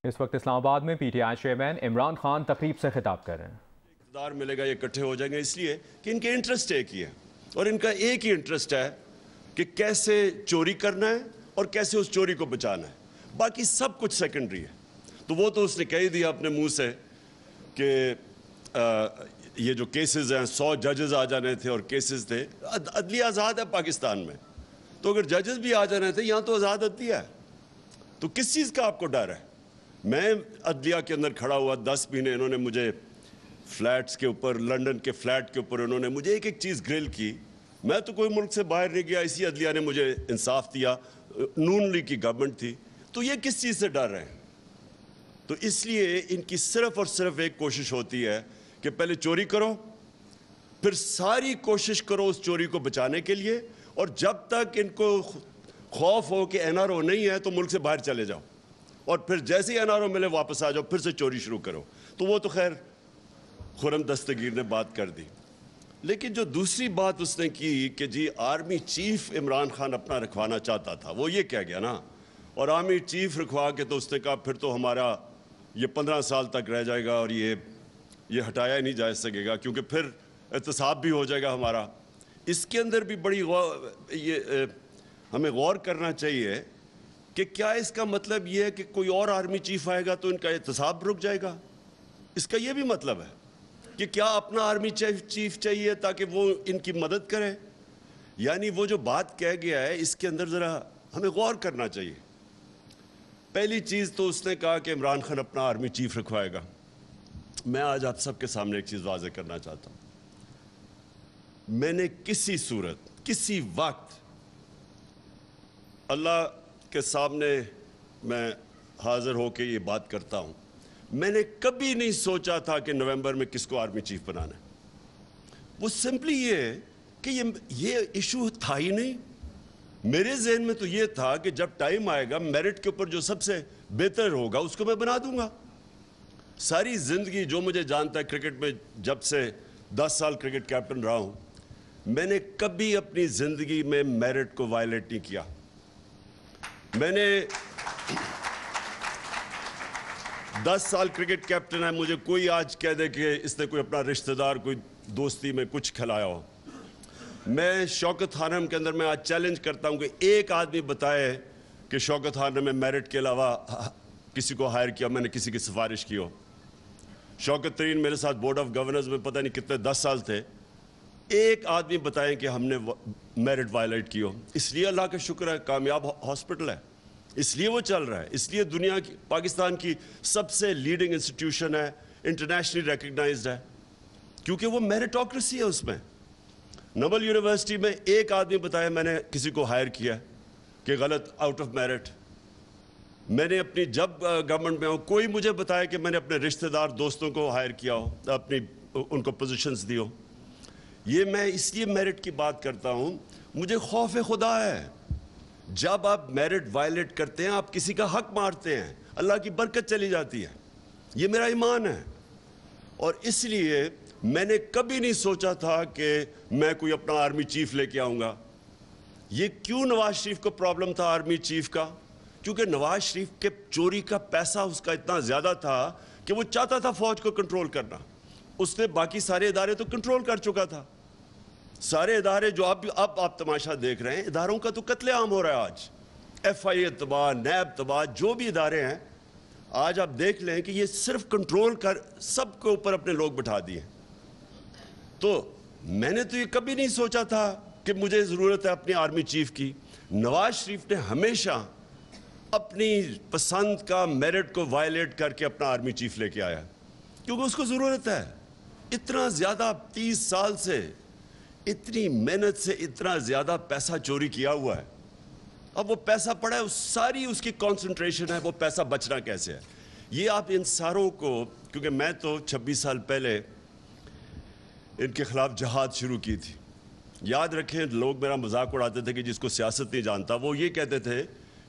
اس وقت اسلام آباد میں P T I chairman Imran Khan تقریب سے خطاب کر رہے ہیں۔ اقتدار ملے گا، یہ اکٹھے ہو جائیں گے اس لیے کہ ان کے انٹرسٹ ایک ہی ہے، اور ان کا ایک ہی انٹرسٹ ہے کہ کیسے چوری کرنا ہے اور کیسے اس چوری کو بچانا ہے، باقی سب کچھ سیکنڈری ہے۔ تو وہ تو اس نے کہہ ہی دیا اپنے منہ سے کہ یہ جو کیسز ہیں 100 ججز آ جانے تھے اور کیسز تھے، عدلیہ آزاد ہے پاکستان میں، تو اگر ججز بھی آ جانے تھے یہاں تو آزاد عدلیہ ہے، تو کس چیز کا آپ کو ڈر ہے؟ میں عدلیہ کے اندر کھڑا ہوا 10 مہینے، انہوں نے مجھے فلیٹس کے اوپر، لنڈن کے فلیٹ کے اوپر انہوں نے مجھے ایک ایک چیز گرل کی، میں تو کوئی ملک سے باہر نہیں گیا، اسی عدلیہ نے مجھے انصاف دیا، نون لیگ کی گورنمنٹ تھی، تو یہ کس چیز سے ڈر رہے ہیں؟ تو اس لیے ان کی صرف اور صرف ایک کوشش ہوتی ہے کہ پہلے چوری کرو، پھر ساری کوشش کرو اس چوری کو بچانے کے لیے، اور جب تک ان کو خوف ہو کہ این آر او نہیں ہے تو ملک سے باہر چلے جاؤ، اور پھر جیسے ہی این آر او ملے واپس آ جاؤ، پھر سے چوری شروع کرو۔ تو وہ تو خیر خرم دستگیر نے بات کر دی، لیکن جو دوسری بات اس نے کی کہ جی آرمی چیف عمران خان اپنا رکھوانا چاہتا تھا، وہ یہ کہہ گیا نا، اور آرمی چیف رکھوا کے تو اس نے کہا پھر تو ہمارا یہ 15 سال تک رہ جائے گا اور یہ ہٹایا ہی نہیں جا سکے گا، کیونکہ پھر احتساب بھی ہو جائے گا ہمارا۔ اس کے اندر بھی بڑی ہمیں غور کرنا چاہیے کہ کیا اس کا مطلب یہ ہے کہ کوئی اور آرمی چیف آئے گا تو ان کا احتساب رک جائے گا؟ اس کا یہ بھی مطلب ہے کہ کیا اپنا آرمی چیف چاہیے تاکہ وہ ان کی مدد کرے؟ یعنی وہ جو بات کہہ گیا ہے اس کے اندر ذرا ہمیں غور کرنا چاہیے۔ پہلی چیز تو اس نے کہا کہ عمران خان اپنا آرمی چیف رکھوائے گا۔ میں آج آپ سب کے سامنے ایک چیز واضح کرنا چاہتا ہوں، میں نے کسی صورت، کسی وقت اللہ کے سامنے میں حاضر ہو کے یہ بات کرتا ہوں، میں نے کبھی نہیں سوچا تھا کہ نومبر میں کس کو آرمی چیف بنانا ہے۔ وہ سمپلی یہ ہے کہ یہ ایشو تھا ہی نہیں۔ میرے ذہن میں تو یہ تھا کہ جب ٹائم آئے گا میرٹ کے اوپر جو سب سے بہتر ہوگا اس کو میں بنا دوں گا۔ ساری زندگی جو مجھے جانتا ہے کرکٹ میں، جب سے 10 سال کرکٹ کیپٹن رہا ہوں، میں نے کبھی اپنی زندگی میں میرٹ کو وائلیٹ نہیں کیا۔ میں نے 10 سال کرکٹ کیپٹن ہے، مجھے کوئی آج کہہ دے کہ اس نے کوئی اپنا رشتہ دار کوئی دوستی میں کچھ کھلایا ہو، میں شوکت خانم کے اندر میں آج چیلنج کرتا ہوں کہ ایک آدمی بتائے کہ شوکت خانم میں میرٹ کے علاوہ کسی کو ہائر کیا، میں نے کسی کی سفارش کی ہو۔ شوکت ترین میرے ساتھ بورڈ آف گورنرز میں پتہ نہیں کتنے 10 سال تھے، ایک آدمی بتائیں کہ ہم نے میرٹ وائلیٹ کی ہو۔ اس لیے اللہ کا شکر ہے کامیاب ہاسپٹل ہے، اس لیے وہ چل رہا ہے، اس لیے دنیا کی، پاکستان کی سب سے لیڈنگ انسٹیٹیوشن ہے، انٹرنیشنلی ریکگنائزڈ ہے، کیونکہ وہ میرٹوکریسی ہے۔ اس میں نوبل یونیورسٹی میں ایک آدمی بتایا میں نے کسی کو ہائر کیا کہ غلط، آؤٹ آف میرٹ۔ میں نے اپنی جب گورنمنٹ میں ہوں، کوئی مجھے بتایا کہ میں نے اپنے رشتہ دار دوستوں کو ہائر کیا ہو، اپنی ان کو پوزیشنز دی ہو۔ یہ میں اس لیے میرٹ کی بات کرتا ہوں، مجھے خوف خدا ہے۔ جب آپ میرٹ وائلیٹ کرتے ہیں آپ کسی کا حق مارتے ہیں، اللہ کی برکت چلی جاتی ہے، یہ میرا ایمان ہے۔ اور اس لیے میں نے کبھی نہیں سوچا تھا کہ میں کوئی اپنا آرمی چیف لے کے آؤں گا۔ یہ کیوں نواز شریف کو پرابلم تھا آرمی چیف کا؟ کیونکہ نواز شریف کے چوری کا پیسہ اس کا اتنا زیادہ تھا کہ وہ چاہتا تھا فوج کو کنٹرول کرنا۔ اس نے باقی سارے ادارے تو کنٹرول کر چکا تھا، سارے ادارے جو اب آپ تماشا دیکھ رہے ہیں، اداروں کا تو قتل عام ہو رہا ہے آج۔ ایف آئی اے تباہ، نیب تباہ، جو بھی ادارے ہیں آج آپ دیکھ لیں کہ یہ صرف کنٹرول کر سب کے اوپر اپنے لوگ بٹھا دیے۔ تو میں نے تو یہ کبھی نہیں سوچا تھا کہ مجھے ضرورت ہے اپنی آرمی چیف کی۔ نواز شریف نے ہمیشہ اپنی پسند کا میرٹ کو وائلیٹ کر کے اپنا آرمی چیف لے کے آیا، کیونکہ اس کو ضرورت ہے۔ اتنا زیادہ 30 سال سے اتنی محنت سے اتنا زیادہ پیسہ چوری کیا ہوا ہے، اب وہ پیسہ پڑا ہے، ساری اس کی کانسنٹریشن ہے وہ پیسہ بچنا کیسے ہے۔ یہ آپ ان ساروں کو، کیونکہ میں تو 26 سال پہلے ان کے خلاف جہاد شروع کی تھی۔ یاد رکھیں لوگ میرا مذاق اڑاتے تھے کہ جس کو سیاست نہیں جانتا، وہ یہ کہتے تھے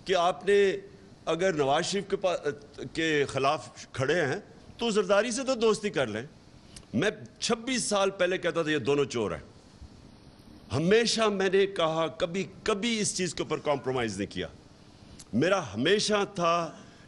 کہ آپ نے اگر نواز شریف کے خلاف کھڑے ہیں تو زرداری سے تو دوستی کر لیں۔ میں 26 سال پہلے کہتا تھا یہ دونوں چور ہیں، ہمیشہ میں نے کہا کبھی اس چیز کے اوپر کمپرومائز نہیں کیا۔ میرا ہمیشہ تھا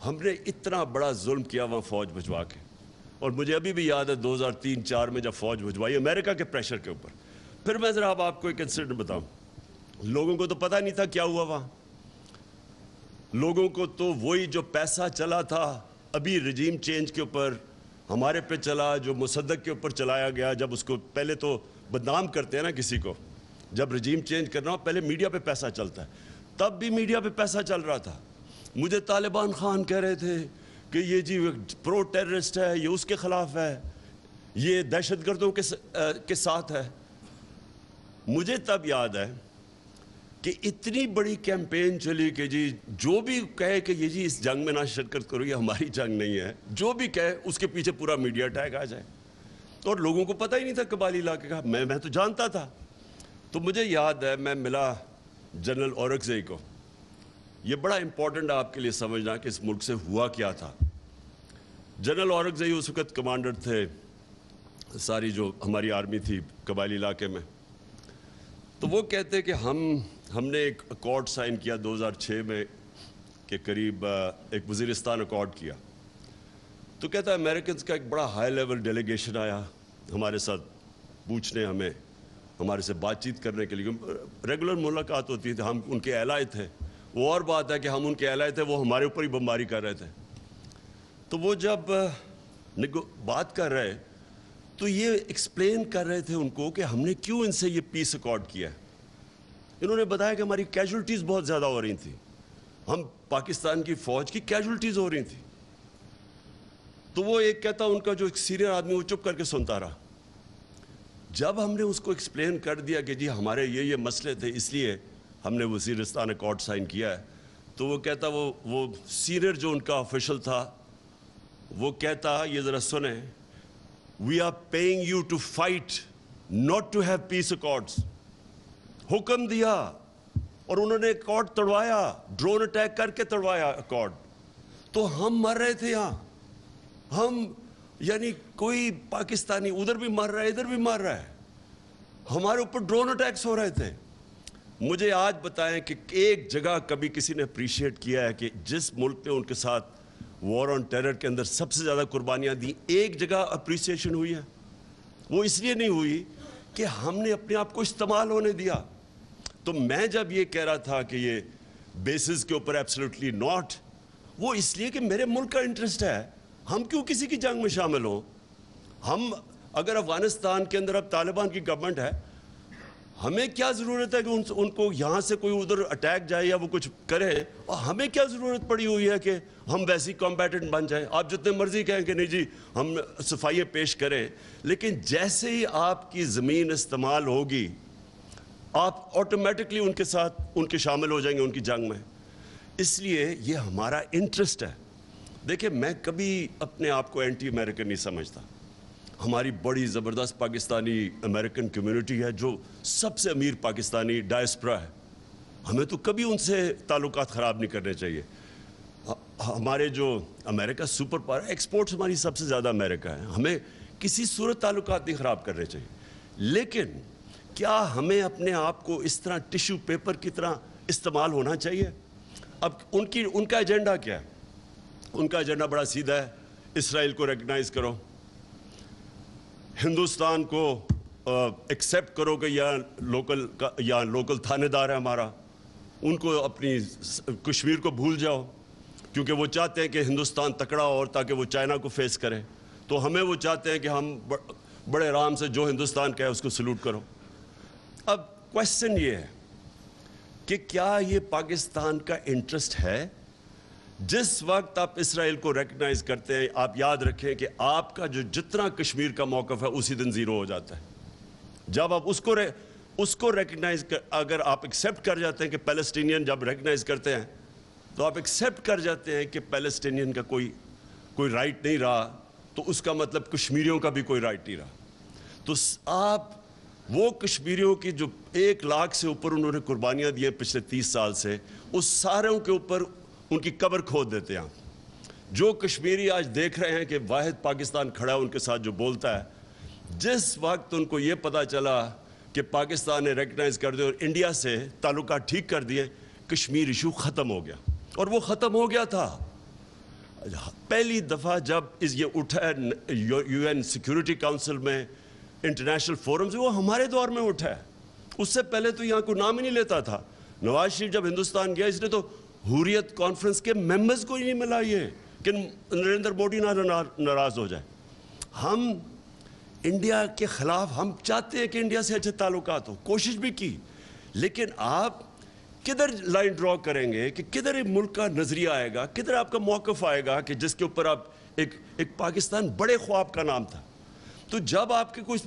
ہم نے اتنا بڑا ظلم کیا وہاں فوج بھجوا کے، اور مجھے ابھی بھی یاد ہے 2003-04 میں جب فوج بھجوائی امریکہ کے پریشر کے اوپر. پھر میں ذرا اب آپ کو ایک انسیڈنٹ بتاؤں. لوگوں کو تو پتہ نہیں تھا کیا ہوا وہاں. لوگوں کو تو وہی جو پیسہ چلا تھا ابھی رجیم چینج کے اوپر ہمارے پہ چلا، جو مصدق کے اوپر چلایا گیا، جب اس کو پہلے تو بدنام کرتے ہیں نا کسی کو، جب رجیم چینج کرنا ہو پہلے میڈیا پہ پیسہ چلتا ہے، تب بھی میڈیا پہ پیسہ چل رہا تھا. مجھے طالبان خان کہہ رہے تھے کہ یہ جی پرو ٹیررسٹ ہے، یہ اس کے خلاف ہے، یہ دہشت گردوں کے ساتھ ہے. مجھے تب یاد ہے کہ اتنی بڑی کیمپین چلی کہ جی جو بھی کہے کہ یہ جی اس جنگ میں نہ شرکت کرو، یہ ہماری جنگ نہیں ہے، جو بھی کہے اس کے پیچھے پورا میڈیا ٹیگ آ جائے. اور لوگوں کو پتہ ہی نہیں تھا قبائلی علاقے کا. میں تو جانتا تھا. تو مجھے یاد ہے میں ملا جنرل اورکزئی کو. یہ بڑا امپورٹنٹ آپ کے لیے سمجھنا کہ اس ملک سے ہوا کیا تھا. جنرل اورکزئی اس وقت کمانڈر تھے ساری جو ہماری آرمی تھی قبائلی علاقے میں. تو وہ کہتے کہ ہم نے ایک اکارڈ سائن کیا 2006 میں کے قریب، ایک وزیرستان اکارڈ کیا. تو کہتا ہے امریکنز کا ایک بڑا ہائی لیول ڈیلیگیشن آیا ہمارے ساتھ پوچھنے، ہمارے سے بات چیت کرنے کے لیے. ریگولر ملاقات ہوتی تھی، ہم ان کے ایلائے تھے. وہ اور بات ہے کہ ہم ان کے ایلائے تھے، وہ ہمارے اوپر ہی بمباری کر رہے تھے. تو وہ جب بات کر رہے تو یہ ایکسپلین کر رہے تھے ان کو کہ ہم نے کیوں ان سے یہ پیس اکارڈ کیا ہے. انہوں نے بتایا کہ ہماری کیجولٹیز بہت زیادہ ہو رہی تھیں، ہم پاکستان کی فوج کی کیجولٹیز ہو رہی تھیں. تو وہ ایک کہتا ان کا جو ایک سینئر آدمی وہ چپ کر کے سنتا رہا. جب ہم نے اس کو ایکسپلین کر دیا کہ جی ہمارے یہ مسئلے تھے اس لیے ہم نے وزیرستان اکارڈ سائن کیا ہے، تو وہ کہتا وہ سینئر جو ان کا آفیشل تھا وہ کہتا یہ ذرا سنیں، we are paying you to fight not to have peace accords. حکم دیا اور انہوں نے اکارڈ توڑوایا، ڈرون اٹیک کر کے توڑوایا اکارڈ. تو ہم مر رہے تھے یہاں، ہم یعنی کوئی پاکستانی ادھر بھی مر رہا ہے ادھر بھی مر رہا ہے، ہمارے اوپر ڈرون اٹیکس ہو رہے تھے. مجھے آج بتائیں کہ ایک جگہ کبھی کسی نے اپریشیٹ کیا ہے کہ جس ملک نے ان کے ساتھ وار آن ٹیرر کے اندر سب سے زیادہ قربانیاں دیں، ایک جگہ اپریسیشن ہوئی ہے؟ وہ اس لیے نہیں ہوئی کہ ہم نے اپنے آپ کو استعمال ہونے دیا. تو میں جب یہ کہہ رہا تھا کہ یہ بیسز کے اوپر ایبسلیوٹلی ناٹ، وہ اس لیے کہ میرے ملک کا انٹرسٹ ہے. ہم کیوں کسی کی جنگ میں شامل ہوں؟ ہم اگر افغانستان کے اندر اب طالبان کی گورنمنٹ ہے، ہمیں کیا ضرورت ہے کہ ان کو یہاں سے کوئی ادھر اٹیک جائے یا وہ کچھ کرے؟ اور ہمیں کیا ضرورت پڑی ہوئی ہے کہ ہم ویسی کمبیٹنٹ بن جائیں؟ آپ جتنے مرضی کہیں کہ نہیں جی ہم صفائیاں پیش کریں، لیکن جیسے ہی آپ کی زمین استعمال ہوگی آپ آٹومیٹکلی ان کے ساتھ ان کے شامل ہو جائیں گے ان کی جنگ میں. اس لیے یہ ہمارا انٹرسٹ ہے. دیکھیں میں کبھی اپنے آپ کو اینٹی امریکن نہیں سمجھتا. ہماری بڑی زبردست پاکستانی امریکن کمیونٹی ہے جو سب سے امیر پاکستانی ڈائسپرا ہے. ہمیں تو کبھی ان سے تعلقات خراب نہیں کرنے چاہیے. ہمارے جو امریکہ سپر پاور ایکسپورٹس ہماری سب سے زیادہ امریکہ ہے، ہمیں کسی صورت تعلقات نہیں خراب کرنے چاہیے. لیکن کیا ہمیں اپنے آپ کو اس طرح ٹیشو پیپر کی طرح استعمال ہونا چاہیے؟ اب ان کا ایجنڈا کیا ہے؟ ان کا ایجنڈا بڑا سیدھا ہے، اسرائیل کو ریکگنائز کرو، ہندوستان کو ایکسیپٹ کرو کہ یہاں لوکل تھانے دار ہے ہمارا، ان کو اپنی کشمیر کو بھول جاؤ، کیونکہ وہ چاہتے ہیں کہ ہندوستان تکڑا ہو اور تاکہ وہ چائنا کو فیس کرے. تو ہمیں وہ چاہتے ہیں کہ ہم بڑے آرام سے جو ہندوستان کا ہے اس کو سلوٹ کرو. اب کوشچن یہ ہے کہ کیا یہ پاکستان کا انٹرسٹ ہے؟ جس وقت آپ اسرائیل کو ریکگنائز کرتے ہیں، آپ یاد رکھیں کہ آپ کا جو جتنا کشمیر کا موقف ہے اسی دن زیرو ہو جاتا ہے. جب آپ اس کو ریکگنائز اگر آپ ایکسیپٹ کر جاتے ہیں کہ پیلسٹینین جب ریکگنائز کرتے ہیں تو آپ ایکسیپٹ کر جاتے ہیں کہ پیلسٹینین کا کوئی رائٹ نہیں رہا، تو اس کا مطلب کشمیریوں کا بھی کوئی رائٹ نہیں رہا. تو آپ وہ کشمیریوں کی جو 1 لاکھ سے اوپر انہوں نے قربانیاں دی ہیں پچھلے 30 سال سے، اس ساروں کے اوپر ان کی قبر کھود دیتے ہیں. جو کشمیری آج دیکھ رہے ہیں کہ واحد پاکستان کھڑا ہے ان کے ساتھ جو بولتا ہے، جس وقت ان کو یہ پتا چلا کہ پاکستان نے ریکگنائز کر دیا اور انڈیا سے تعلقات ٹھیک کر دیے، کشمیر ایشو ختم ہو گیا. اور وہ ختم ہو گیا تھا. پہلی دفعہ جب یہ اٹھا ہے یو این سیکیورٹی کاؤنسل میں, انٹرنیشنل فورمز, وہ ہمارے دور میں اٹھا ہے. اس سے پہلے تو یہاں کوئی نام ہی نہیں لیتا تھا. نواز شریف جب ہندوستان گیا, اس نے تو حریت کانفرنس کے ممبرز کو ہی نہیں ملا, یہ کہ نریندر مودی نہ ناراض ہو جائے. ہم انڈیا کے خلاف, ہم چاہتے ہیں کہ انڈیا سے اچھے تعلقات ہو, کوشش بھی کی, لیکن آپ کدھر لائن ڈرا کریں گے کہ کدھر ایک ملک کا نظریہ آئے گا, کدھر آپ کا موقف آئے گا کہ جس کے اوپر آپ ایک پاکستان بڑے خواب کا نام تھا. تو جب آپ کے کچھ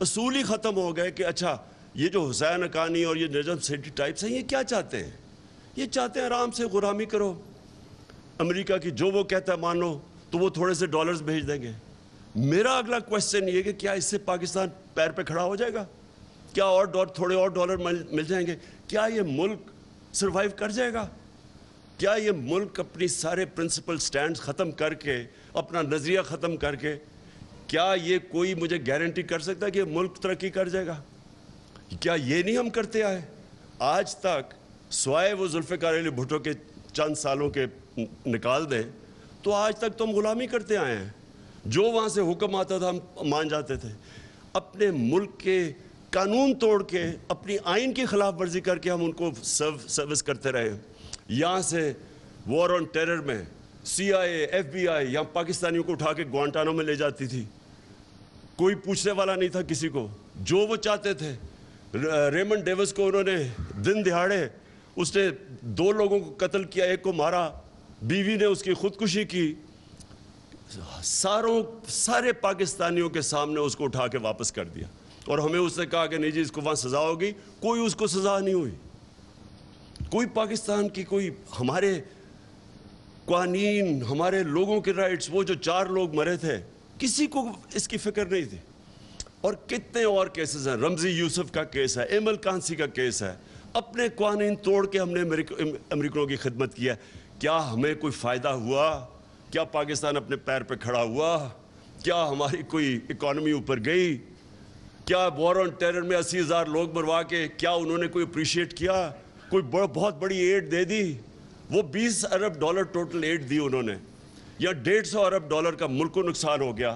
اصول ہی ختم ہو گئے کہ اچھا یہ جو حسین حقانی اور یہ نجم سیٹھی ٹائپس ہیں, یہ کیا چاہتے ہیں؟ یہ چاہتے ہیں آرام سے غلامی کرو, امریکہ کی جو وہ کہتا ہے مانو, تو وہ تھوڑے سے ڈالرز بھیج دیں گے. میرا اگلا کویسچن یہ کہ کیا اس سے پاکستان پیر پہ کھڑا ہو جائے گا؟ کیا اور تھوڑے اور ڈالر مل جائیں گے؟ کیا یہ ملک سروائیو کر جائے گا؟ کیا یہ ملک اپنی سارے پرنسپل سٹینڈز ختم کر کے, اپنا نظریہ ختم کر کے, کیا یہ کوئی مجھے گارنٹی کر سکتا ہے کہ یہ ملک ترقی کر جائے گا؟ کیا یہ نہیں ہم کرتے آئے آج تک؟ سوائے وہ ذوالفقار علی بھٹو کے چند سالوں کے نکال دیں تو آج تک تو ہم غلامی کرتے آئے ہیں. جو وہاں سے حکم آتا تھا ہم مان جاتے تھے. اپنے ملک کے قانون توڑ کے, اپنی آئین کی خلاف ورزی کر کے ہم ان کو سروس کرتے رہے. یہاں سے وار آن ٹیرر میں CIA, FBI یہاں پاکستانیوں کو اٹھا کے گوانٹانو میں لے جاتی تھی, کوئی پوچھنے والا نہیں تھا کسی کو, جو وہ چاہتے تھے. ریمنڈ ڈیوس کو انہوں نے دن دہاڑے, اس نے 2 لوگوں کو قتل کیا, ایک کو مارا, بیوی نے اس کی خودکشی کی. سارے پاکستانیوں کے سامنے اس کو اٹھا کے واپس کر دیا, اور ہمیں اس نے کہا کہ نہیں جی اس کو وہاں سزا ہوگی. کوئی اس کو سزا نہیں ہوئی. کوئی پاکستان کی, کوئی ہمارے قوانین, ہمارے لوگوں کے رائٹس, وہ جو 4 لوگ مرے تھے, کسی کو اس کی فکر نہیں تھی. اور کتنے اور کیسز ہیں, رمزی یوسف کا کیس ہے, ایمل کانسی کا کیس ہے. اپنے قوانین توڑ کے ہم نے امریکنوں کی خدمت کی ہے. کیا ہمیں کوئی فائدہ ہوا؟ کیا پاکستان اپنے پیر پہ کھڑا ہوا؟ کیا ہماری کوئی اکانومی اوپر گئی؟ کیا وار آن ٹیرر میں 80,000 لوگ مروا کے کیا انہوں نے کوئی اپریشیٹ کیا؟ کوئی بہت بڑی ایڈ دے دی؟ وہ $20 ارب ٹوٹل ایڈ دی انہوں نے, یا $150 ارب کا ملک کو نقصان ہو گیا.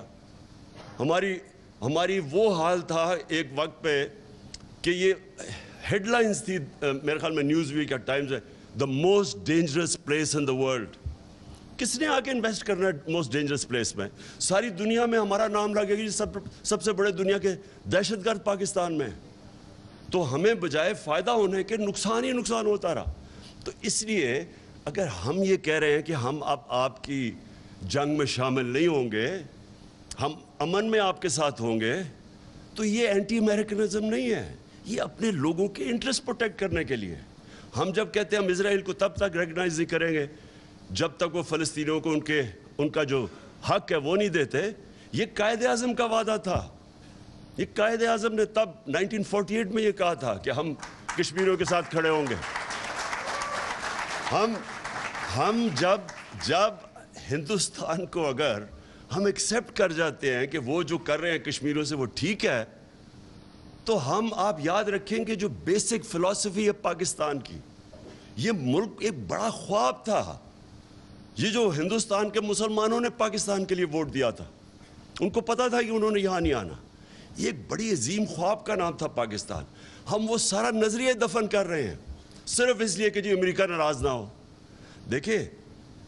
ہماری وہ حال تھا ایک وقت پہ کہ یہ ہیڈ لائنز تھی میرے خیال میں نیوز ویک یا ٹائمز ہے, the most dangerous place in the world. کس نے آ کے انویسٹ کرنا ہے موسٹ ڈینجرس پلیس میں؟ ساری دنیا میں ہمارا نام لگے گا سب سے بڑے دنیا کے دہشت گرد پاکستان میں. تو ہمیں بجائے فائدہ ہونے کے نقصان ہی نقصان ہوتا رہا. تو اس لیے اگر ہم یہ کہہ رہے ہیں کہ ہم اب آپ کی جنگ میں شامل نہیں ہوں گے, ہم امن میں آپ کے ساتھ ہوں گے, تو یہ اینٹی امریکنزم نہیں ہے, یہ اپنے لوگوں کے انٹرسٹ پروٹیکٹ کرنے کے لیے. ہم جب کہتے ہیں ہم اسرائیل کو تب تک ریکگنائز نہیں کریں گے جب تک وہ فلسطینیوں کو ان کا جو حق ہے وہ نہیں دیتے. یہ قائد اعظم کا وعدہ تھا. یہ قائد اعظم نے تب 1948 میں یہ کہا تھا کہ ہم کشمیریوں کے ساتھ کھڑے ہوں گے. ہم جب ہندوستان کو اگر ہم ایکسیپٹ کر جاتے ہیں کہ وہ جو کر رہے ہیں کشمیریوں سے وہ ٹھیک ہے, تو آپ یاد رکھیں کہ جو بیسک فلسفی ہے پاکستان کی, یہ ملک ایک بڑا خواب تھا. یہ جو ہندوستان کے مسلمانوں نے پاکستان کے لیے ووٹ دیا تھا, ان کو پتا تھا کہ انہوں نے یہاں نہیں آنا. یہ ایک بڑی عظیم خواب کا نام تھا پاکستان. ہم وہ سارا نظریہ دفن کر رہے ہیں صرف اس لیے کہ جی امریکہ ناراض نہ ہو. دیکھیں,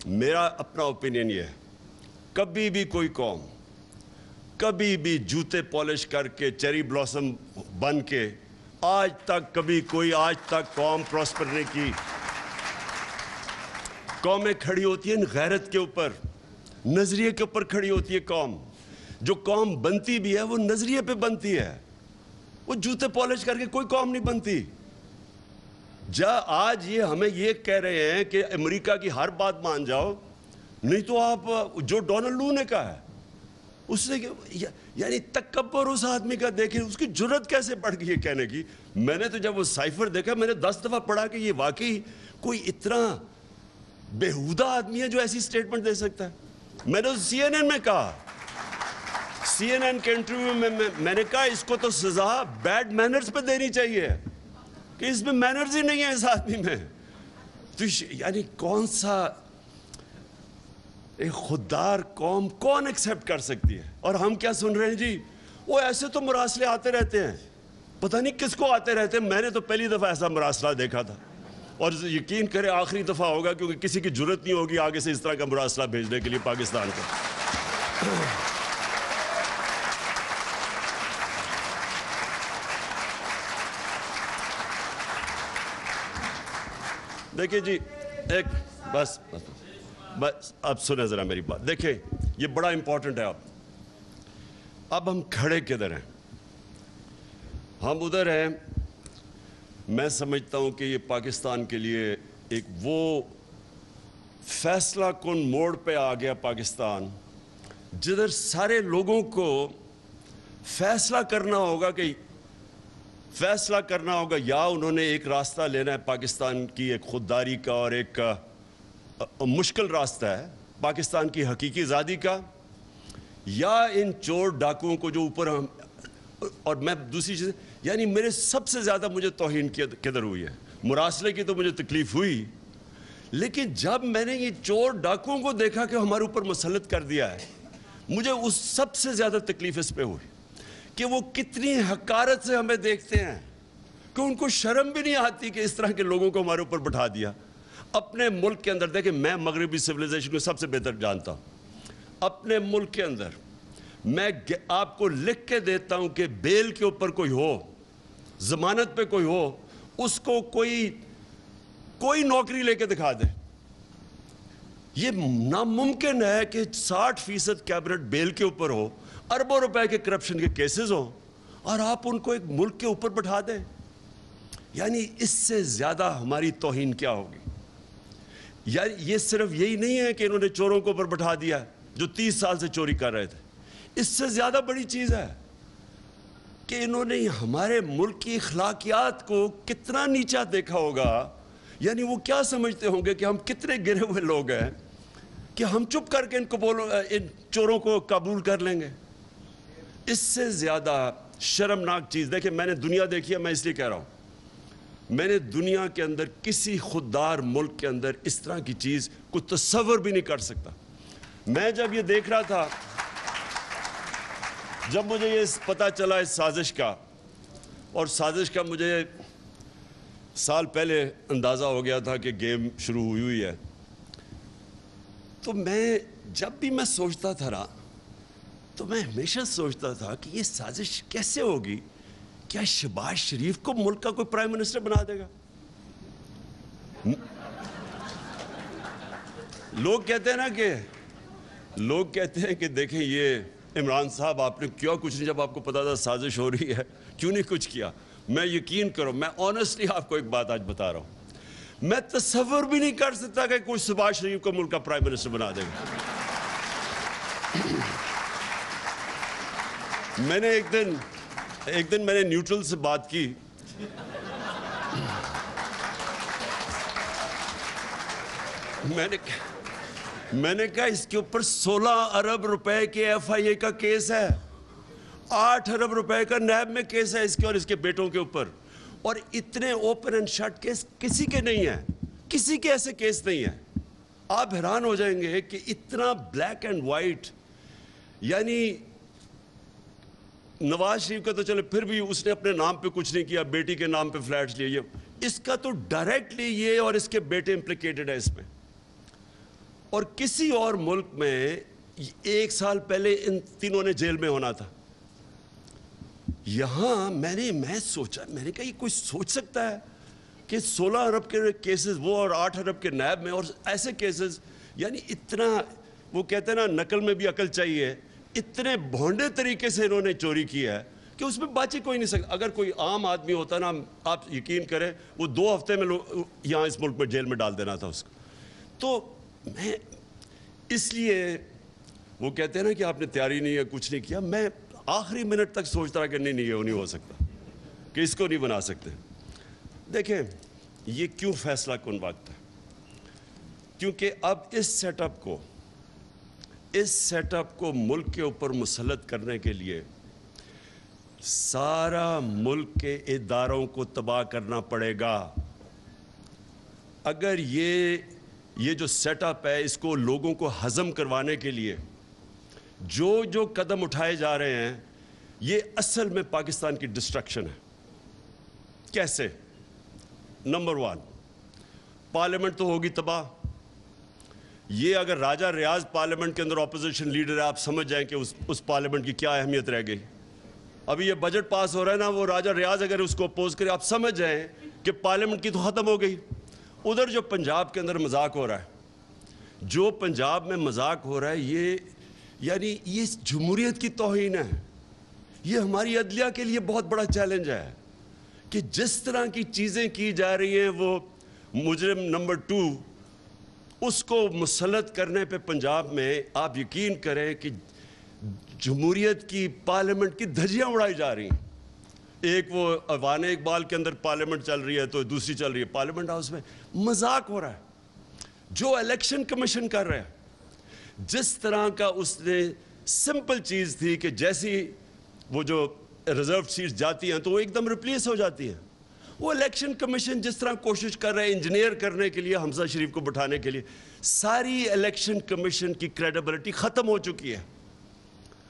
میرا اپنا اوپینین یہ ہے, کبھی بھی کوئی قوم کبھی بھی جوتے پالش کر کے چیری بلاسم بن کے آج تک قوم پراسپر نہیں کی. قومیں کھڑی ہوتی ہیں غیرت کے اوپر, نظریے کے اوپر کھڑی ہوتی ہے قوم. جو قوم بنتی بھی ہے وہ نظریے پہ بنتی ہے, وہ جوتے پالش کر کے کوئی قوم نہیں بنتی. آج یہ ہمیں یہ کہہ رہے ہیں کہ امریکہ کی ہر بات مان جاؤ, نہیں تو آپ جو ڈونلڈ لو نے کہا ہے اس نے, یعنی تکبر اس آدمی کا دیکھیں, اس کی جرت کیسے بڑھ گئی ہے کہنے کی. میں نے تو جب وہ سائفر دیکھا میں نے 10 دفعہ پڑھا کہ یہ واقعی کوئی اتنا بےہودہ آدمی ہے جو ایسی سٹیٹمنٹ دے سکتا ہے. میں نے CNN میں کہا, CNN کے انٹرویو میں میں نے کہا اس کو تو سزا بیڈ مینرز پہ دینی چاہیے کہ اس میں مینرز ہی نہیں ہے اس آدمی میں. تو یعنی کون سا ایک خوددار قوم کون ایکسیپٹ کر سکتی ہے؟ اور ہم کیا سن رہے ہیں جی؟ وہ ایسے تو مراسلے آتے رہتے ہیں، پتہ نہیں کس کو آتے رہتے ہیں. میں نے تو پہلی دفعہ ایسا مراسلہ دیکھا تھا، اور یقین کرے آخری دفعہ ہوگا، کیونکہ کسی کی جرت نہیں ہوگی آگے سے اس طرح کا مراسلہ بھیجنے کے لیے پاکستان کو. دیکھیں جی، ایک بس اب سنیں ذرا میری بات. دیکھیں یہ بڑا امپورٹنٹ ہے. اب ہم کھڑے کدھر ہیں؟ ہم ادھر ہیں. میں سمجھتا ہوں کہ یہ پاکستان کے لیے ایک وہ فیصلہ کن موڑ پہ آ گیا پاکستان، جدھر سارے لوگوں کو فیصلہ کرنا ہوگا یا انہوں نے ایک راستہ لینا ہے پاکستان کی ایک خودداری کا، اور ایک مشکل راستہ ہے پاکستان کی حقیقی آزادی کا، یا ان چور ڈاکوؤں کو جو اوپر ہم. اور میں دوسری چیز، یعنی میرے سب سے زیادہ مجھے توہین کدھر ہوئی ہے؟ مراسلے کی تو مجھے تکلیف ہوئی، لیکن جب میں نے یہ چور ڈاکوؤں کو دیکھا کہ ہمارے اوپر مسلط کر دیا ہے، مجھے اس سب سے زیادہ تکلیف اس پہ ہوئی کہ وہ کتنی حقارت سے ہمیں دیکھتے ہیں، کہ ان کو شرم بھی نہیں آتی کہ اس طرح کے لوگوں کو ہمارے اوپر بٹھا دیا. اپنے ملک کے اندر دیکھیں، میں مغربی سویلائزیشن کو سب سے بہتر جانتا ہوں. اپنے ملک کے اندر میں آپ کو لکھ کے دیتا ہوں کہ بیل کے اوپر کوئی ہو، ضمانت پہ کوئی ہو، اس کو کوئی نوکری لے کے دکھا دے. یہ ناممکن ہے کہ 60% کیبنٹ بیل کے اوپر ہو، اربوں روپے کے کرپشن کے کیسز ہوں، اور آپ ان کو ایک ملک کے اوپر بٹھا دیں. یعنی اس سے زیادہ ہماری توہین کیا ہوگی؟ یعنی یہ صرف یہی نہیں ہے کہ انہوں نے چوروں کو اوپر بٹھا دیا جو 30 سال سے چوری کر رہے تھے. اس سے زیادہ بڑی چیز ہے کہ انہوں نے ہمارے ملک کی اخلاقیات کو کتنا نیچا دیکھا ہوگا. یعنی وہ کیا سمجھتے ہوں گے کہ ہم کتنے گرے ہوئے لوگ ہیں کہ ہم چپ کر کے ان چوروں کو قبول کر لیں گے. اس سے زیادہ شرمناک چیز، دیکھیں میں نے دنیا دیکھی ہے، میں اس لیے کہہ رہا ہوں، میں نے دنیا کے اندر کسی خوددار ملک کے اندر اس طرح کی چیز کو تصور بھی نہیں کر سکتا. میں جب یہ دیکھ رہا تھا، جب مجھے یہ پتہ چلا اس سازش کا، اور سازش کا مجھے سال پہلے اندازہ ہو گیا تھا کہ گیم شروع ہوئی ہے، تو میں جب بھی میں سوچتا تھا نا، تو میں ہمیشہ سوچتا تھا کہ یہ سازش کیسے ہوگی؟ کیا شہباز شریف کو ملک کا کوئی پرائم منسٹر بنا دے گا؟ لوگ کہتے ہیں کہ دیکھیں یہ عمران صاحب آپ نے کیا کچھ نہیں، جب آپ کو پتا تھا سازش ہو رہی ہے کیوں نہیں کچھ کیا؟ میں یقین کرو، میں آنیسٹلی آپ کو ایک بات آج بتا رہا ہوں، میں تصور بھی نہیں کر سکتا کہ کوئی شہباز شریف کو ملک کا پرائم منسٹر بنا دے گا. میں نے ایک دن میں نے نیوٹرل سے بات کی، میں نے کہا اس کے اوپر 16 ارب روپے کے ایف آئی اے کا کیس ہے، 8 ارب روپے کا نیب میں کیس ہے اس کے اور اس کے بیٹوں کے اوپر، اور اتنے اوپن اینڈ شٹ کیس کسی کے نہیں ہیں، کسی کے ایسے کیس نہیں ہیں. آپ حیران ہو جائیں گے کہ اتنا بلیک اینڈ وائٹ. یعنی نواز شریف کا تو چلے پھر بھی اس نے اپنے نام پہ کچھ نہیں کیا، بیٹی کے نام پہ فلیٹس لیے، اس کا تو ڈائریکٹلی یہ اور اس کے بیٹے امپلیکیٹڈ ہے اس میں. اور کسی اور ملک میں 1 سال پہلے ان تینوں نے جیل میں ہونا تھا. یہاں میں سوچا، میں نے کہا یہ کوئی سوچ سکتا ہے کہ 16 ارب کے کیسز وہ اور 8 ارب کے نیب میں، اور ایسے کیسز. یعنی اتنا، وہ کہتے ہیں نا نقل میں بھی عقل چاہیے، اتنے بھونڈے طریقے سے انہوں نے چوری کی ہے کہ اس میں بچ ہی کوئی نہیں سکتا. اگر کوئی عام آدمی ہوتا نا، آپ یقین کریں وہ 2 ہفتے میں یہاں اس ملک میں جیل میں ڈال دینا تھا اس کو. تو میں اس لیے، وہ کہتے ہیں نا کہ آپ نے تیاری نہیں ہے، کچھ نہیں کیا، میں آخری منٹ تک سوچتا رہا کہ نہیں یہ نہیں ہو سکتا، کہ اس کو نہیں بنا سکتے. دیکھیں یہ کیوں فیصلہ کن وقت ہے؟ کیونکہ اب اس سیٹ اپ کو ملک کے اوپر مسلط کرنے کے لیے سارا ملک کے اداروں کو تباہ کرنا پڑے گا. اگر یہ یہ جو سیٹ اپ ہے اس کو لوگوں کو ہضم کروانے کے لیے جو قدم اٹھائے جا رہے ہیں یہ اصل میں پاکستان کی ڈسٹرکشن ہے. کیسے؟ نمبر 1 پارلیمنٹ تو ہوگی تباہ. یہ اگر راجہ ریاض پارلیمنٹ کے اندر اپوزیشن لیڈر ہے آپ سمجھ جائیں کہ اس پارلیمنٹ کی کیا اہمیت رہ گئی. ابھی یہ بجٹ پاس ہو رہا ہے نا, وہ راجہ ریاض اگر اس کو اپوز کرے آپ سمجھ جائیں کہ پارلیمنٹ کی تو ختم ہو گئی. ادھر جو پنجاب کے اندر مذاق ہو رہا ہے, جو پنجاب میں مذاق ہو رہا ہے, یہ یعنی یہ جمہوریت کی توہین ہے. یہ ہماری عدلیہ کے لیے بہت بڑا چیلنج ہے کہ جس طرح کی چیزیں کی جا رہی ہیں, وہ مجرم نمبر 2 اس کو مسلط کرنے پہ پنجاب میں آپ یقین کریں کہ جمہوریت کی پارلیمنٹ کی دھجیاں اڑائی جا رہی ہیں. ایک وہ ایوان اقبال کے اندر پارلیمنٹ چل رہی ہے تو دوسری چل رہی ہے پارلیمنٹ ہاؤس میں. مذاق ہو رہا ہے. جو الیکشن کمیشن کر رہے ہیں, جس طرح کا اس نے سمپل چیز تھی کہ جیسی وہ جو ریزرو سیٹس جاتی ہیں تو وہ ایک دم ریپلیس ہو جاتی ہیں. وہ الیکشن کمیشن جس طرح کوشش کر رہے ہیں انجینئر کرنے کے لیے حمزہ شریف کو بٹھانے کے لیے, ساری الیکشن کمیشن کی کریڈیبلٹی ختم ہو چکی ہے.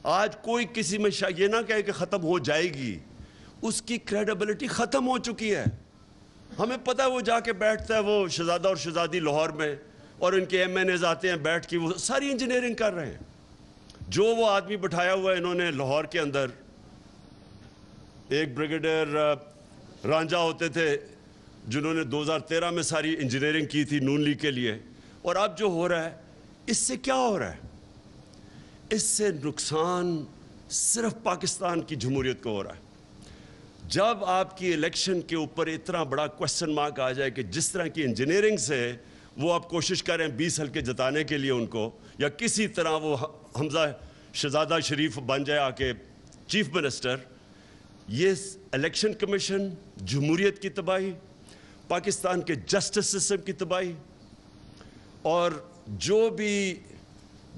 آج کوئی کسی میں یہ نہ کہے کہ ختم ہو جائے گی, اس کی کریڈیبلٹی ختم ہو چکی ہے. ہمیں پتہ ہے وہ جا کے بیٹھتا ہے وہ شہزادہ اور شہزادی لاہور میں, اور ان کے ایم این ایز آتے ہیں بیٹھ کے وہ ساری انجینئرنگ کر رہے ہیں. جو وہ آدمی بٹھایا ہوا ہے انہوں نے لاہور کے اندر, ایک بریگیڈیئر رانجھا ہوتے تھے جنہوں نے 2013 میں ساری انجینئرنگ کی تھی نون لیگ کے لیے. اور اب جو ہو رہا ہے اس سے کیا ہو رہا ہے؟ اس سے نقصان صرف پاکستان کی جمہوریت کو ہو رہا ہے. جب آپ کی الیکشن کے اوپر اتنا بڑا کوسچن مارک آ جائے کہ جس طرح کی انجینئرنگ سے وہ آپ کوشش کریں 20 حلقے جتانے کے لیے ان کو, یا کسی طرح وہ حمزہ شہزادہ شریف بن جائے آ کے چیف منسٹر, یہ الیکشن کمیشن, جمہوریت کی تباہی, پاکستان کے جسٹس سسٹم کی تباہی, اور جو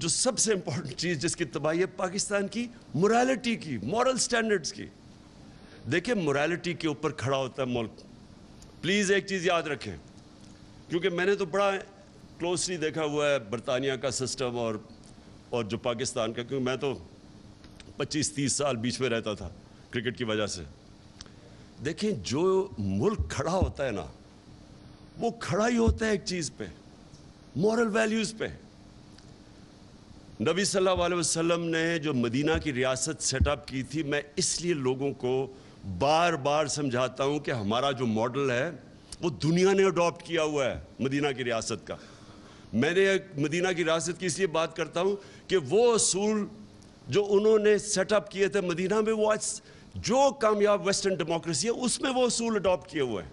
سب سے امپورٹنٹ چیز جس کی تباہی ہے پاکستان کی مورالٹی کی, مورل سٹینڈرڈز کی. دیکھیں مورالٹی کے اوپر کھڑا ہوتا ہے ملک. پلیز ایک چیز یاد رکھیں, کیونکہ میں نے تو بڑا کلوزلی دیکھا ہوا ہے برطانیہ کا سسٹم اور جو پاکستان کا, کیونکہ میں تو 25-30 سال بیچ میں رہتا تھا کرکٹ کی وجہ سے. دیکھیں جو ملک کھڑا ہوتا ہے نا, وہ کھڑا ہی ہوتا ہے ایک چیز پہ, مورل ویلیوز پہ. نبی صلی اللہ علیہ وسلم نے جو مدینہ کی ریاست سیٹ اپ کی تھی, میں اس لیے لوگوں کو بار بار سمجھاتا ہوں کہ ہمارا جو ماڈل ہے وہ دنیا نے اڈاپٹ کیا ہوا ہے مدینہ کی ریاست کا. میں نے مدینہ کی ریاست کی اس لیے بات کرتا ہوں کہ وہ اصول جو انہوں نے سیٹ اپ کیے تھے مدینہ میں, وہ جو کامیاب ویسٹرن ڈیموکریسی ہے اس میں وہ اصول اڈاپٹ کیے ہوئے ہیں.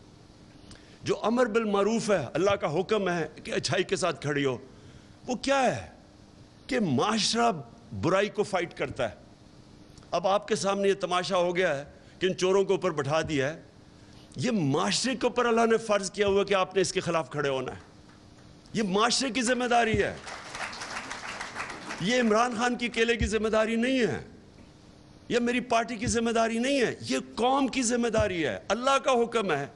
جو امر بالمعروف ہے, اللہ کا حکم ہے کہ اچھائی کے ساتھ کھڑی ہو, وہ کیا ہے کہ معاشرہ برائی کو فائٹ کرتا ہے. اب آپ کے سامنے یہ تماشا ہو گیا ہے کہ ان چوروں کو اوپر بٹھا دیا ہے. یہ معاشرے کے اوپر اللہ نے فرض کیا ہوا کہ آپ نے اس کے خلاف کھڑے ہونا ہے. یہ معاشرے کی ذمہ داری ہے, یہ عمران خان کی اکیلے کی ذمہ داری نہیں ہے, یہ میری پارٹی کی ذمہ داری نہیں ہے, یہ قوم کی ذمہ داری ہے. اللہ کا حکم ہے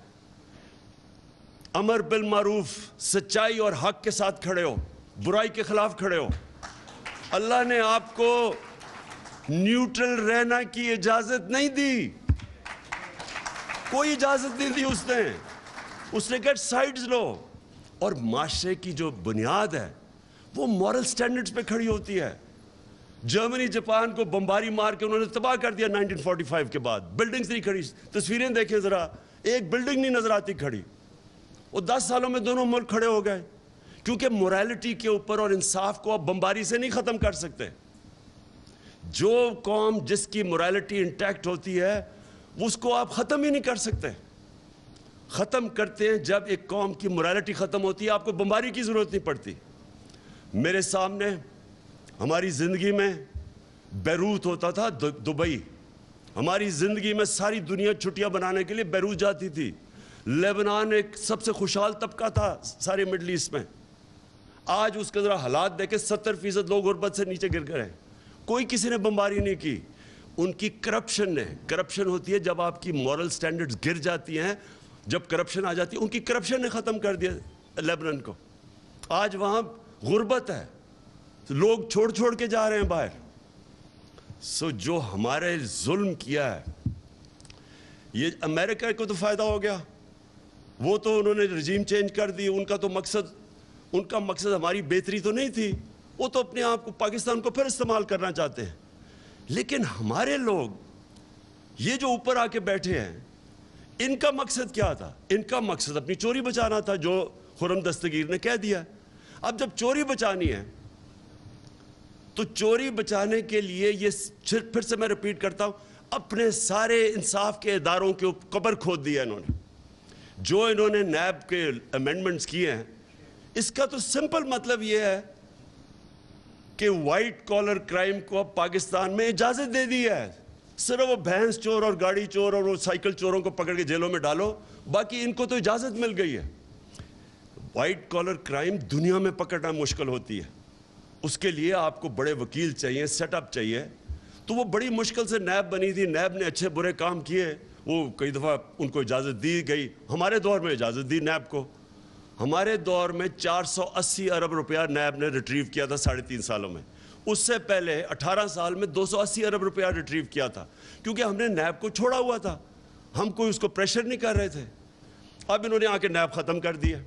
امر بالمعروف, سچائی اور حق کے ساتھ کھڑے ہو, برائی کے خلاف کھڑے ہو. اللہ نے آپ کو نیوٹرل رہنا کی اجازت نہیں دی, کوئی اجازت نہیں دی اس نے کہا سائیڈز لو. اور معاشرے کی جو بنیاد ہے وہ مورل سٹینڈرڈز پہ کھڑی ہوتی ہے. جرمنی جاپان کو بمباری مار کے انہوں نے تباہ کر دیا 1945 کے بعد. بلڈنگز نہیں کھڑی, تصویریں دیکھیں ذرا, ایک بلڈنگ نہیں نظر آتی کھڑی. اور 10 سالوں میں دونوں ملک کھڑے ہو گئے, کیونکہ مورالٹی کے اوپر اور انصاف کو آپ بمباری سے نہیں ختم کر سکتے. جو قوم جس کی مورالٹی انٹیکٹ ہوتی ہے اس کو آپ ختم ہی نہیں کر سکتے. ختم کرتے ہیں جب ایک قوم کی مورالٹی ختم ہوتی ہے, آپ کو بمباری کی ضرورت نہیں پڑتی. میرے سامنے ہماری زندگی میں بیروت ہوتا تھا, دبئی. ہماری زندگی میں ساری دنیا چھٹیاں بنانے کے لیے بیروت جاتی تھی. لیبنان ایک سب سے خوشحال طبقہ تھا سارے مڈل ایسٹ میں. آج اس کے ذرا حالات دیکھیں, 70% لوگ غربت سے نیچے گر گئے. کوئی کسی نے بمباری نہیں کی. ان کی کرپشن ہوتی ہے جب آپ کی مورل سٹینڈرڈز گر جاتی ہیں, جب کرپشن آ جاتی ہے. ان کی کرپشن نے ختم کر دیا لیبنان کو. آج وہاں غربت ہے, لوگ چھوڑ کے جا رہے ہیں باہر. سو جو ہمارے ظلم کیا ہے, یہ امریکہ کو تو فائدہ ہو گیا, وہ تو انہوں نے رجیم چینج کر دی, ان کا مقصد ہماری بہتری تو نہیں تھی, وہ تو اپنے آپ کو پاکستان کو پھر استعمال کرنا چاہتے ہیں. لیکن ہمارے لوگ یہ جو اوپر آ کے بیٹھے ہیں, ان کا مقصد کیا تھا؟ ان کا مقصد اپنی چوری بچانا تھا, جو خرم دستگیر نے کہہ دیا. اب جب چوری بچانی ہے تو چوری بچانے کے لیے یہ پھر سے میں ریپیٹ کرتا ہوں, اپنے سارے انصاف کے اداروں کے قبر کھود دیا انہوں نے. جو انہوں نے نیب کے امینڈمنٹس کیے ہیں, اس کا تو سمپل مطلب یہ ہے کہ وائٹ کالر کرائم کو اب پاکستان میں اجازت دے دی ہے. صرف وہ بھینس چور اور گاڑی چور اور وہ سائیکل چوروں کو پکڑ کے جیلوں میں ڈالو, باقی ان کو تو اجازت مل گئی ہے. وائٹ کالر کرائم دنیا میں پکڑنا مشکل ہوتی ہے, اس کے لیے آپ کو بڑے وکیل چاہیے, سیٹ اپ چاہیے. تو وہ بڑی مشکل سے نیب بنی تھی, نیب نے اچھے برے کام کیے, وہ کئی دفعہ ان کو اجازت دی گئی. ہمارے دور میں اجازت دی نیب کو. ہمارے دور میں 480 ارب روپیہ نیب نے ریٹریو کیا تھا 3.5 سالوں میں. اس سے پہلے 18 سال میں 280 ارب روپیہ ریٹریو کیا تھا, کیونکہ ہم نے نیب کو چھوڑا ہوا تھا, ہم کوئی اس کو پریشر نہیں کر رہے تھے. اب انہوں نے آ کے نیب ختم کر دیا.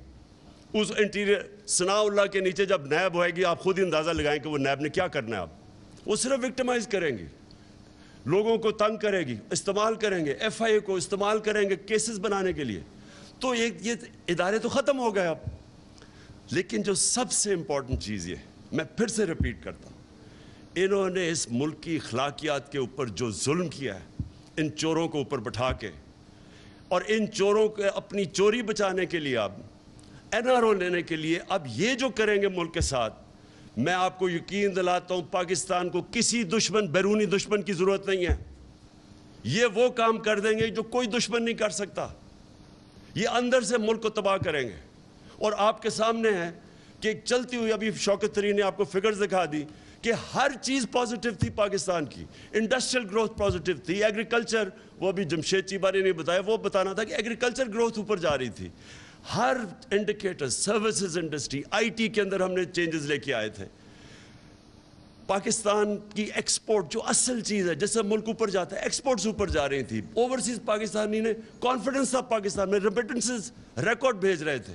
اس انٹیریئر ثناء اللہ کے نیچے جب نیب ہوئے گی, آپ خود ہی اندازہ لگائیں کہ وہ نیب نے کیا کرنا ہے. اب وہ صرف وکٹمائز کریں گی, لوگوں کو تنگ کرے گی, استعمال کریں گے, ایف آئی اے کو استعمال کریں گے کیسز بنانے کے لیے. تو یہ ادارے تو ختم ہو گئے اب. لیکن جو سب سے امپورٹنٹ چیز یہ, میں پھر سے ریپیٹ کرتا ہوں, انہوں نے اس ملک کی اخلاقیات کے اوپر جو ظلم کیا ہے, ان چوروں کو اوپر بٹھا کے, اور ان چوروں کو اپنی چوری بچانے کے لیے, اب این آر او لینے کے لیے, اب یہ جو کریں گے ملک کے ساتھ, میں آپ کو یقین دلاتا ہوں پاکستان کو کسی دشمن, بیرونی دشمن کی ضرورت نہیں ہے. یہ وہ کام کر دیں گے جو کوئی دشمن نہیں کر سکتا. یہ اندر سے ملک کو تباہ کریں گے. اور آپ کے سامنے ہے کہ ایک چلتی ہوئی, ابھی شوکت طرین نے آپ کو فگرز دکھا دی کہ ہر چیز پازیٹیو تھی پاکستان کی. انڈسٹریل گروتھ پازیٹیو تھی, ایگریکلچر, وہ ابھی جمشید چیبانی نے بتایا, وہ بتانا تھا کہ ایگریکلچر گروتھ اوپر جا رہی تھی. ہر انڈیکیٹر, سروسز انڈسٹری, آئی ٹی کے اندر ہم نے چینجز لے کے آئے تھے. پاکستان کی ایکسپورٹ جو اصل چیز ہے, جیسے ملک اوپر جاتا ہے, ایکسپورٹس اوپر جا رہی تھی. اوورسیز پاکستانی نے کانفیڈنس تھا پاکستان میں, ریمیٹنسز ریکارڈ بھیج رہے تھے.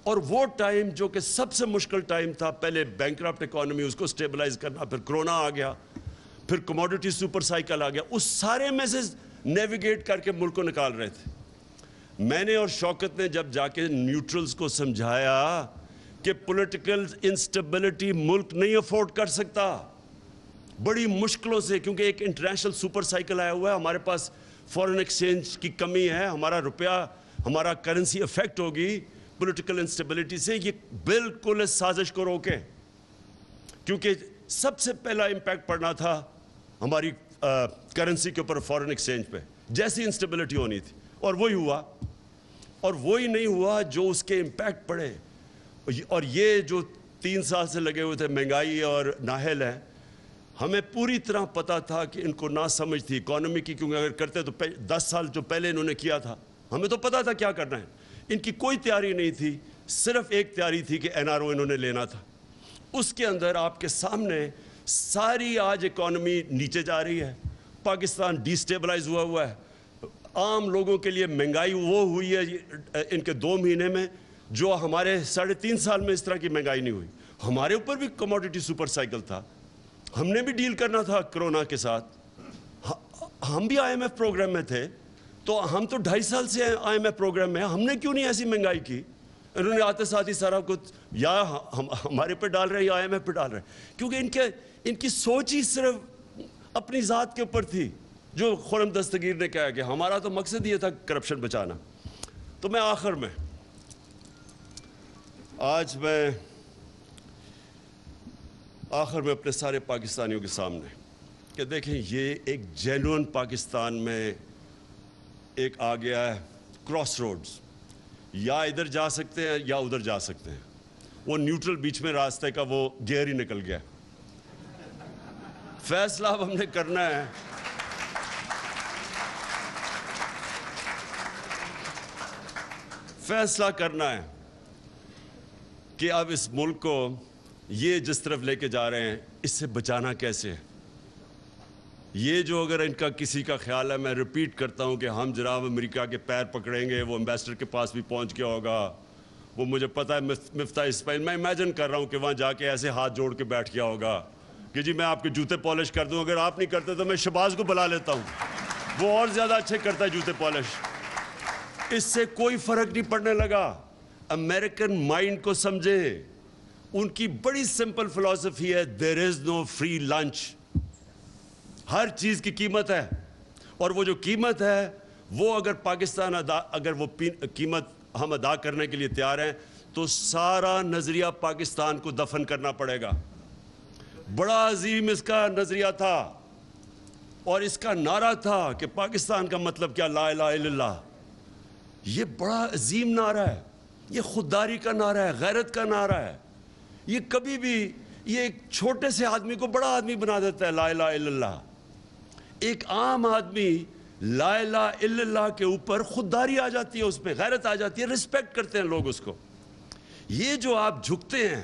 اور وہ ٹائم جو کہ سب سے مشکل ٹائم تھا, پہلے بینکرپٹ اکانومی, اس کو سٹیبلائز کرنا, پھر کرونا آ گیا, پھر کموڈیٹی سپر سائیکل آ گیا, اس سارے میں سے نیویگیٹ کر کے ملک کو نکال رہے تھے. میں نے اور شوکت نے جب جا کے نیوٹرلز کو سمجھایا کہ پولیٹیکل انسٹیبلٹی ملک نہیں افورڈ کر سکتا, بڑی مشکلوں سے, کیونکہ ایک انٹرنیشنل سپر سائیکل آیا ہوا ہے, ہمارے پاس فورن ایکسچینج کی کمی ہے, ہمارا روپیہ, ہمارا کرنسی افیکٹ ہوگی پولیٹیکل انسٹیبلٹی سے. یہ بالکل اس سازش کو روکیں, کیونکہ سب سے پہلا امپیکٹ پڑنا تھا ہماری کرنسی کے اوپر, فورن ایکسچینج پہ, جیسی انسٹیبلٹی ہونی تھی, اور وہی ہوا. اور وہی نہیں ہوا جو اس کے امپیکٹ پڑے. اور یہ جو 3 سال سے لگے ہوئے تھے, مہنگائی اور نااہل ہیں, ہمیں پوری طرح پتا تھا کہ ان کو نہ سمجھ تھی اکانومی کی, کیونکہ اگر کرتے تو 10 سال جو پہلے انہوں نے کیا تھا, ہمیں تو پتا تھا کیا کرنا ہے. ان کی کوئی تیاری نہیں تھی, صرف ایک تیاری تھی کہ این آر او انہوں نے لینا تھا. اس کے اندر آپ کے سامنے ساری آج اکانومی نیچے جا رہی ہے, پاکستان ڈی سٹیبلائز ہوا ہے, عام لوگوں کے لیے مہنگائی وہ ہوئی ہے ان کے 2 مہینے میں جو ہمارے 3.5 سال میں اس طرح کی مہنگائی نہیں ہوئی. ہمارے اوپر بھی کموڈیٹی سپر سائیکل تھا, ہم نے بھی ڈیل کرنا تھا کرونا کے ساتھ, ہم بھی آئی ایم ایف پروگرام میں تھے, تو ہم تو 2.5 سال سے آئی ایم ایف پروگرام میں, ہم نے کیوں نہیں ایسی مہنگائی کی. انہوں نے آتے ساتھ ہی سارا کچھ یا ہمارے پہ ڈال رہے ہیں یا آئی ایم ایف پہ ڈال رہے ہیں, کیونکہ ان کی سوچ ہی صرف اپنی ذات کے اوپر تھی. جو خرم دستگیر نے کہا کہ ہمارا تو مقصد یہ تھا کرپشن بچانا. تو میں آخر میں اپنے سارے پاکستانیوں کے سامنے کہ دیکھیں, یہ ایک جینوئن پاکستان میں ایک آ گیا ہے کراس روڈز, یا ادھر جا سکتے ہیں یا ادھر جا سکتے ہیں. وہ نیوٹرل بیچ میں راستے کا وہ گیئر ہی نکل گیا. فیصلہ اب ہم نے کرنا ہے, فیصلہ کرنا ہے کہ اب اس ملک کو یہ جس طرف لے کے جا رہے ہیں اس سے بچانا کیسے ہے. یہ جو اگر ان کا کسی کا خیال ہے, میں ریپیٹ کرتا ہوں کہ ہم جناب امریکہ کے پیر پکڑیں گے, وہ امبیسڈر کے پاس بھی پہنچ گیا ہوگا, وہ مجھے پتہ ہے مفتاح اسماعیل, میں امیجن کر رہا ہوں کہ وہاں جا کے ایسے ہاتھ جوڑ کے بیٹھ گیا ہوگا کہ جی میں آپ کے جوتے پالش کر دوں, اگر آپ نہیں کرتے تو میں شہباز کو بلا لیتا ہوں, وہ اور زیادہ اچھے کرتا ہے جوتے پالش. اس سے کوئی فرق نہیں پڑنے لگا. امریکن مائنڈ کو سمجھیں, ان کی بڑی سمپل فلسفی ہے, دیر از نو فری لنچ. ہر چیز کی قیمت ہے, اور وہ جو قیمت ہے وہ اگر پاکستان اگر وہ قیمت ہم ادا کرنے کے لیے تیار ہیں تو سارا نظریہ پاکستان کو دفن کرنا پڑے گا. بڑا عظیم اس کا نظریہ تھا, اور اس کا نعرہ تھا کہ پاکستان کا مطلب کیا, لا الہ الا اللہ. یہ بڑا عظیم نعرہ ہے, یہ خودداری کا نعرہ ہے, غیرت کا نعرہ ہے. یہ کبھی بھی یہ ایک چھوٹے سے آدمی کو بڑا آدمی بنا دیتا ہے, لا الہ الا اللہ. ایک عام آدمی لا الہ الا اللہ کے اوپر خودداری آ جاتی ہے, اس پہ غیرت آ جاتی ہے, رسپیکٹ کرتے ہیں لوگ اس کو. یہ جو آپ جھکتے ہیں,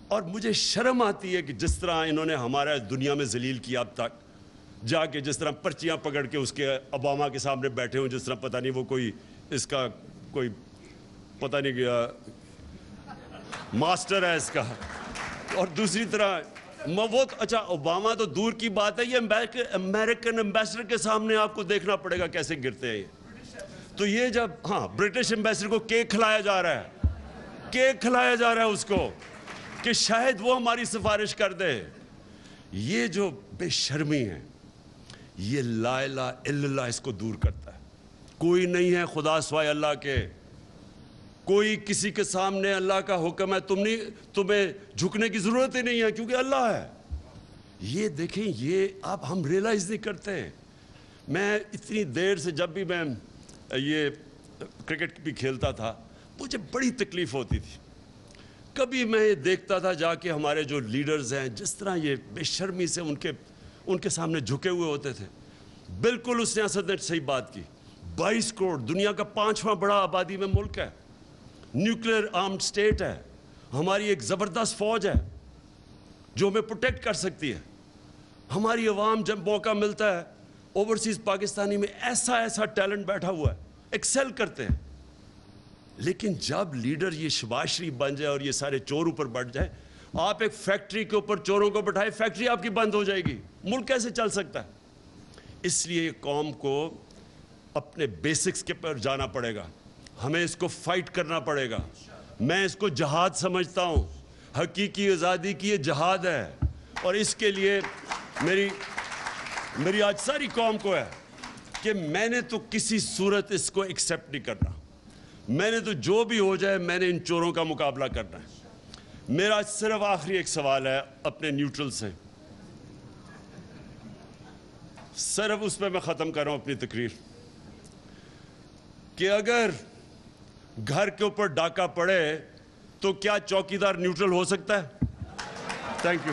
اور مجھے شرم آتی ہے کہ جس طرح انہوں نے ہمارا دنیا میں ذلیل کیا اب تک, جا کے جس طرح پرچیاں پکڑ کے اس کے اوباما کے سامنے بیٹھے ہوں, جس طرح پتہ نہیں وہ کوئی اس کا کوئی پتہ نہیں گیا ماسٹر ہے اس کا. اور دوسری طرح وہ اچھا اوباما تو دور کی بات ہے, یہ امریکن امبیسڈر کے سامنے آپ کو دیکھنا پڑے گا کیسے گرتے ہیں یہ. تو یہ جب برٹش امبیسڈر کو کیک کھلایا جا رہا ہے, کیک کھلایا جا رہا ہے اس کو کہ شاید وہ ہماری سفارش کر دے. یہ جو بے شرمی ہے, یہ لا الہ الا اللہ اس کو دور کرتا ہے. کوئی نہیں ہے خدا سوائے اللہ کے, کوئی کسی کے سامنے اللہ کا حکم ہے, تمہیں جھکنے کی ضرورت ہی نہیں ہے کیونکہ اللہ ہے. یہ دیکھیں, یہ اب ہم ریلائز نہیں کرتے. میں اتنی دیر سے جب بھی میں یہ کرکٹ بھی کھیلتا تھا مجھے بڑی تکلیف ہوتی تھی. کبھی میں یہ دیکھتا تھا جا کے ہمارے جو لیڈرز ہیں جس طرح یہ بے شرمی سے ان کے سامنے جھکے ہوئے ہوتے تھے. بالکل اس نے اسد نے صحیح بات کی. 22 کروڑ, دنیا کا 5واں بڑا آبادی میں ملک ہے, نیوکلیر آرمڈ سٹیٹ ہے, ہماری ایک زبردست فوج ہے جو ہمیں پروٹیکٹ کر سکتی ہے. ہماری عوام جب موقع ملتا ہے, اوورسیز پاکستانی میں ایسا ٹیلنٹ بیٹھا ہوا ہے, ایکسل کرتے ہیں. لیکن جب لیڈر یہ شہباز شریف بن جائے اور یہ سارے چور اوپر بڑھ جائے, آپ ایک فیکٹری کے اوپر چوروں کو بٹھائے, فیکٹری آپ کی بند ہو جائے گی. ملک کیسے چل سکتا ہے؟ اس لیے قوم کو اپنے بیسکس کے پر جانا پڑے گا, ہمیں اس کو فائٹ کرنا پڑے گا. میں اس کو جہاد سمجھتا ہوں, حقیقی آزادی کی یہ جہاد ہے. اور اس کے لیے میری آج ساری قوم کو ہے کہ میں نے تو کسی صورت اس کو ایکسیپٹ نہیں کرنا. میں نے تو جو بھی ہو جائے میں نے ان چوروں کا مقابلہ کرنا ہے. میرا صرف آخری ایک سوال ہے اپنے نیوٹرل سے, صرف اس پہ میں ختم کر رہا ہوں اپنی تقریر, کہ اگر گھر کے اوپر ڈاکہ پڑے تو کیا چوکیدار نیوٹرل ہو سکتا ہے؟ Thank you.